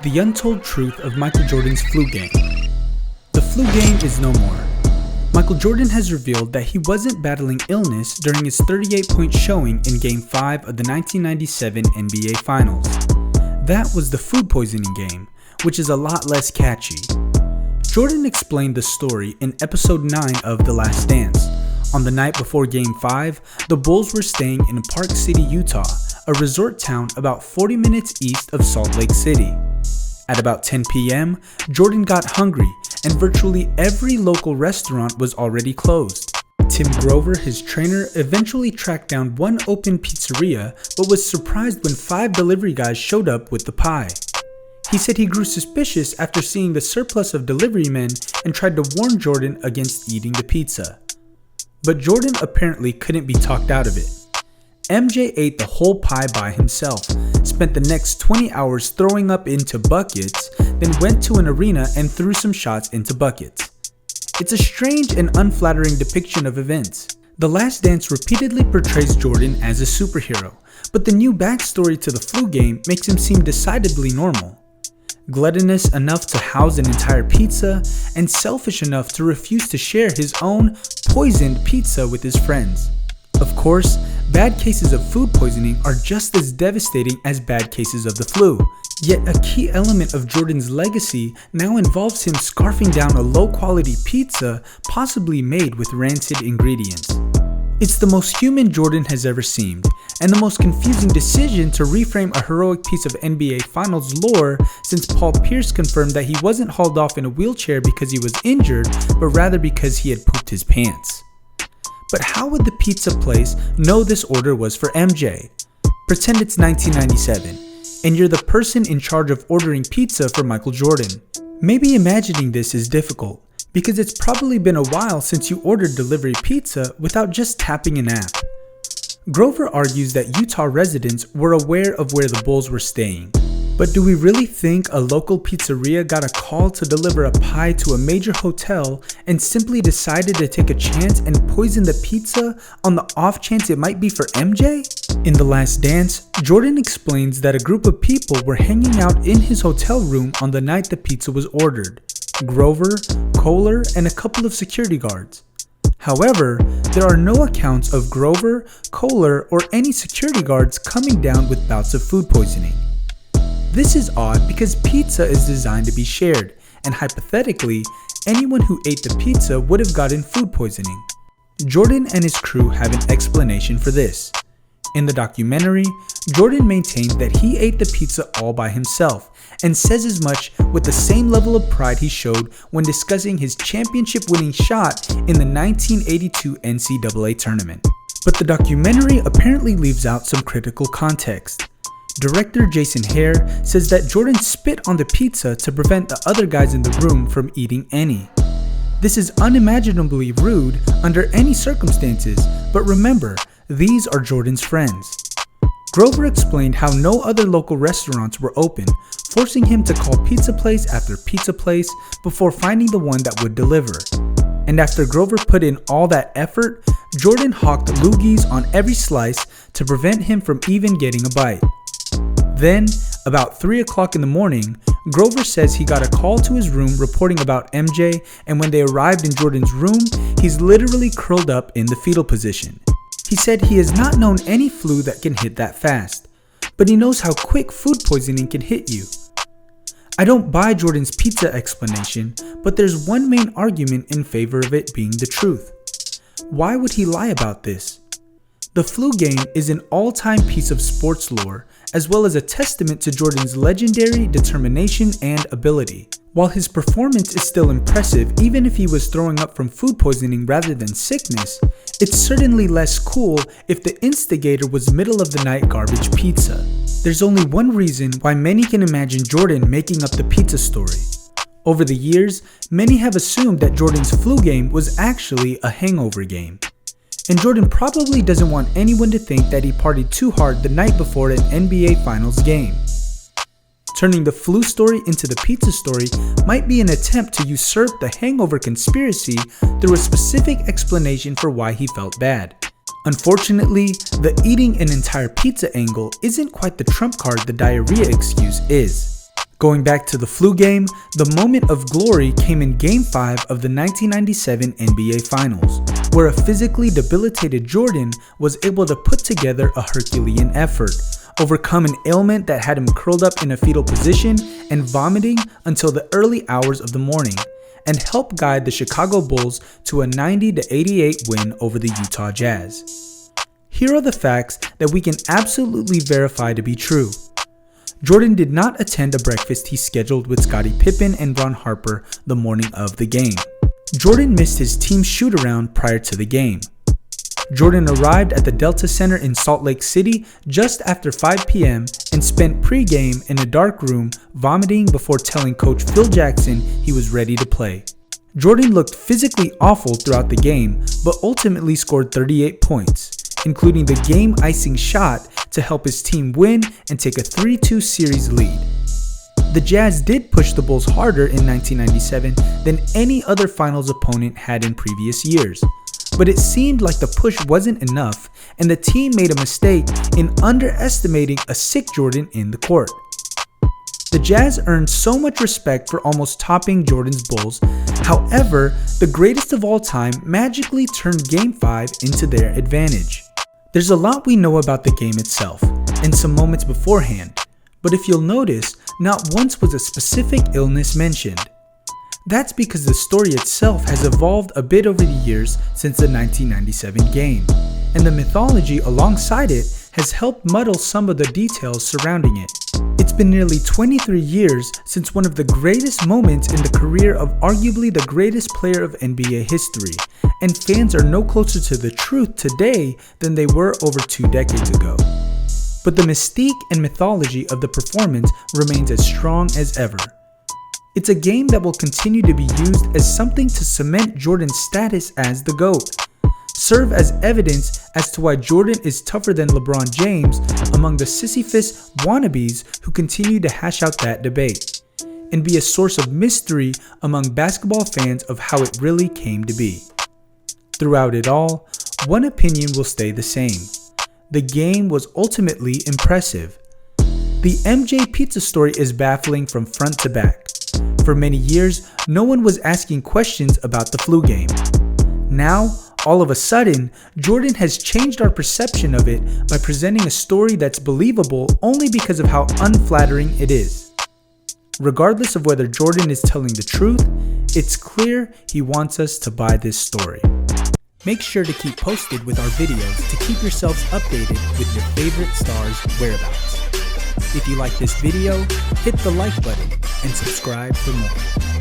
The untold truth of Michael Jordan's flu game. The flu game is no more. Michael Jordan has revealed that he wasn't battling illness during his 38-point showing in Game 5 of the 1997 NBA Finals. That was the food poisoning game, which is a lot less catchy. Jordan explained the story in episode 9 of The Last Dance. On the night before Game 5, the Bulls were staying in Park City, Utah, a resort town about 40 minutes east of Salt Lake City. At about 10 p.m., Jordan got hungry, and virtually every local restaurant was already closed. Tim Grover, his trainer, eventually tracked down one open pizzeria, but was surprised when 5 delivery guys showed up with the pie. He said he grew suspicious after seeing the surplus of delivery men and tried to warn Jordan against eating the pizza. But Jordan apparently couldn't be talked out of it. MJ ate the whole pie by himself, spent the next 20 hours throwing up into buckets, then went to an arena and threw some shots into buckets. It's a strange and unflattering depiction of events. The Last Dance repeatedly portrays Jordan as a superhero, but the new backstory to the flu game makes him seem decidedly normal. Gluttonous enough to house an entire pizza, and selfish enough to refuse to share his own poisoned pizza with his friends. Of course, bad cases of food poisoning are just as devastating as bad cases of the flu. Yet a key element of Jordan's legacy now involves him scarfing down a low-quality pizza possibly made with rancid ingredients. It's the most human Jordan has ever seemed, and the most confusing decision to reframe a heroic piece of NBA Finals lore since Paul Pierce confirmed that he wasn't hauled off in a wheelchair because he was injured, but rather because he had pooped his pants. But how would the pizza place know this order was for MJ? Pretend it's 1997, and you're the person in charge of ordering pizza for Michael Jordan. Maybe imagining this is difficult, because it's probably been a while since you ordered delivery pizza without just tapping an app. Grover argues that Utah residents were aware of where the Bulls were staying. But do we really think a local pizzeria got a call to deliver a pie to a major hotel and simply decided to take a chance and poison the pizza on the off chance it might be for MJ? In The Last Dance, Jordan explains that a group of people were hanging out in his hotel room on the night the pizza was ordered. Grover, Kohler, and a couple of security guards. However, there are no accounts of Grover, Kohler, or any security guards coming down with bouts of food poisoning. This is odd because pizza is designed to be shared, and hypothetically, anyone who ate the pizza would have gotten food poisoning. Jordan and his crew have an explanation for this. In the documentary, Jordan maintained that he ate the pizza all by himself, and says as much with the same level of pride he showed when discussing his championship-winning shot in the 1982 NCAA tournament. But the documentary apparently leaves out some critical context. Director Jason Hare says that Jordan spit on the pizza to prevent the other guys in the room from eating any. This is unimaginably rude under any circumstances, but remember, these are Jordan's friends. Grover explained how no other local restaurants were open, forcing him to call pizza place after pizza place before finding the one that would deliver. And after Grover put in all that effort, Jordan hawked loogies on every slice to prevent him from even getting a bite. Then, about 3 o'clock in the morning, Grover says he got a call to his room reporting about MJ, and when they arrived in Jordan's room, he's literally curled up in the fetal position. He said he has not known any flu that can hit that fast, but he knows how quick food poisoning can hit you. I don't buy Jordan's pizza explanation, but there's one main argument in favor of it being the truth. Why would he lie about this? The flu game is an all-time piece of sports lore, as well as a testament to Jordan's legendary determination and ability. While his performance is still impressive even if he was throwing up from food poisoning rather than sickness, it's certainly less cool if the instigator was middle-of-the-night garbage pizza. There's only one reason why many can imagine Jordan making up the pizza story. Over the years, many have assumed that Jordan's flu game was actually a hangover game. And Jordan probably doesn't want anyone to think that he partied too hard the night before an NBA Finals game. Turning the flu story into the pizza story might be an attempt to usurp the hangover conspiracy through a specific explanation for why he felt bad. Unfortunately, the eating an entire pizza angle isn't quite the trump card the diarrhea excuse is. Going back to the flu game, the moment of glory came in Game 5 of the 1997 NBA Finals, where a physically debilitated Jordan was able to put together a Herculean effort, overcome an ailment that had him curled up in a fetal position and vomiting until the early hours of the morning, and help guide the Chicago Bulls to a 90-88 win over the Utah Jazz. Here are the facts that we can absolutely verify to be true. Jordan did not attend a breakfast he scheduled with Scottie Pippen and Ron Harper the morning of the game. Jordan missed his team's shoot-around prior to the game. Jordan arrived at the Delta Center in Salt Lake City just after 5 p.m. and spent pre-game in a dark room vomiting before telling Coach Phil Jackson he was ready to play. Jordan looked physically awful throughout the game, but ultimately scored 38 points, including the game-icing shot to help his team win and take a 3-2 series lead. The Jazz did push the Bulls harder in 1997 than any other finals opponent had in previous years, but it seemed like the push wasn't enough and the team made a mistake in underestimating a sick Jordan in the court. The Jazz earned so much respect for almost topping Jordan's Bulls. However, the greatest of all time magically turned Game 5 into their advantage. There's a lot we know about the game itself, and some moments beforehand, but if you'll notice, not once was a specific illness mentioned. That's because the story itself has evolved a bit over the years since the 1997 game, and the mythology alongside it has helped muddle some of the details surrounding it. It's been nearly 23 years since one of the greatest moments in the career of arguably the greatest player of NBA history, and fans are no closer to the truth today than they were over 2 decades ago. But the mystique and mythology of the performance remains as strong as ever. It's a game that will continue to be used as something to cement Jordan's status as the GOAT, serve as evidence as to why Jordan is tougher than LeBron James among the Sisyphus wannabes who continue to hash out that debate, and be a source of mystery among basketball fans of how it really came to be. Throughout it all, one opinion will stay the same. The game was ultimately impressive. The MJ Pizza story is baffling from front to back. For many years, no one was asking questions about the flu game. Now, all of a sudden, Jordan has changed our perception of it by presenting a story that's believable only because of how unflattering it is. Regardless of whether Jordan is telling the truth, it's clear he wants us to buy this story. Make sure to keep posted with our videos to keep yourselves updated with your favorite stars' whereabouts. If you like this video, hit the like button and subscribe for more.